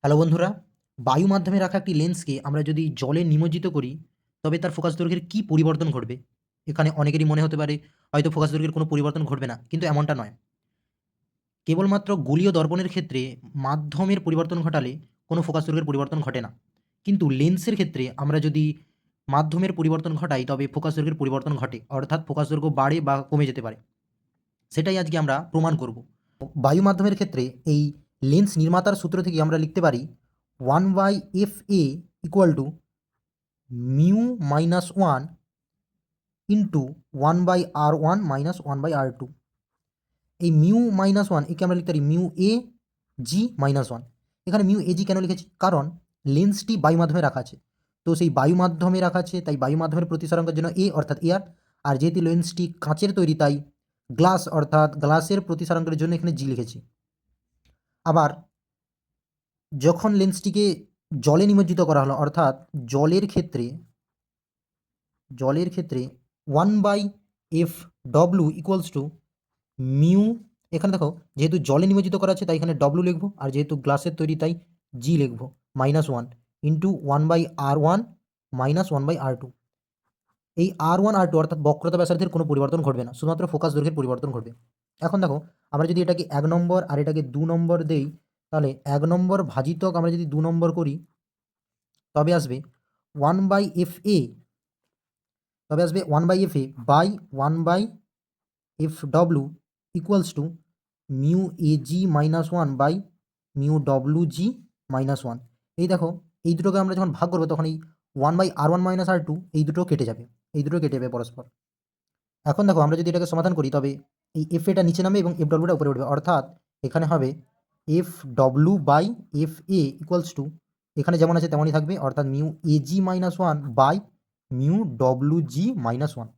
Hello বন্ধুরা, বায়ু মাধ্যমে রাখা একটি লেন্সকে আমরা যদি জলে নিমজ্জিত করি, তবে তার ফোকাস দৈর্ঘ্যের কী পরিবর্তন ঘটবে? এখানে অনেকেরই মনে হতে পারে হয়তো ফোকাস দৈর্ঘ্যের কোনো পরিবর্তন ঘটবে না, কিন্তু এমনটা নয়। কেবলমাত্র গোলীয় দর্পণের ক্ষেত্রে মাধ্যমের পরিবর্তন ঘটালে কোনো ফোকাস দৈর্ঘ্যের পরিবর্তন ঘটে না। কিন্তু লেন্সের ক্ষেত্রে আমরা যদি মাধ্যমের পরিবর্তন ঘটাই, তবে ফোকাস দৈর্ঘ্যের পরিবর্তন ঘটে। অর্থাৎ ফোকাস দৈর্ঘ্য বাড়ে বা কমে যেতে পারে। সেটাই আজকে আমরা প্রমাণ করব। বায়ু মাধ্যমের ক্ষেত্রে এই লেন্স নির্মাতার সূত্র থেকে আমরা লিখতে পারি 1/FA = mu minus 1 into 1/R1 minus 1/R2। এই মিউ মাইনাস 1 একে আমরা লিখতে পারি মিউ এ জি মাইনাস 1। এখানে মিউ এ জি কেন লিখেছি? কারণ লেন্সটি বায়ু মাধ্যমে রাখা আছে। তো সেই বায়ু মাধ্যমে রাখা আছে, তাই বায়ু মাধ্যমের প্রতিসরাঙ্কের জন্য এ অর্থাৎ এয়ার। আর যেহেতু লেন্সটি কাঁচের তৈরি, তাই গ্লাস অর্থাৎ গ্লাসের প্রতিসরাঙ্কের জন্য এখানে জি লিখেছি। আবার যখন লেন্সটিকে জলে নিমজ্জিত করা হলো, অর্থাৎ জলের ক্ষেত্রে 1/F/W = মিউ। এখানে দেখো, যেহেতু জলে নিমজ্জিত করা আছে তাই এখানে ডব্লু লিখবো, আর যেহেতু গ্লাসের তৈরি তাই জি লিখবো, -1 ইন্টু 1/R1 মাইনাস 1/R2। এই R1 R2 অর্থাৎ বক্রতা ব্যাসার্ধের কোনো পরিবর্তন ঘটবে না, শুধুমাত্র ফোকাস দৈর্ঘ্যের পরিবর্তন ঘটবে। এখন দেখো, আমরা যদি এটাকে 1 নম্বর আর এটাকে 2 নম্বর দেই, তাহলে 1 নম্বর ভাজিতক আমরা যদি 2 নম্বর করি, তবে আসবে 1/FA, by 1/FW = mu AG minus 1 by mu WG minus 1। এই দেখো, এই দুটোকে আমরা যখন ভাগ করবো, তখন এই 1/R1 মাইনাস R2 এই দুটো কেটে যাবে, পরস্পর। এখন দেখো, আমরা যদি এটাকে সমাধান করি, তবে এই এফ এটা নিচে নামবে এবং এফ ডব্লিউটা উপরে উঠবে, অর্থাৎ এখানে হবে F W by F A = এখানে যেমন আছে তেমনই থাকবে, অর্থাৎ mu AG minus 1 by mu W G minus 1।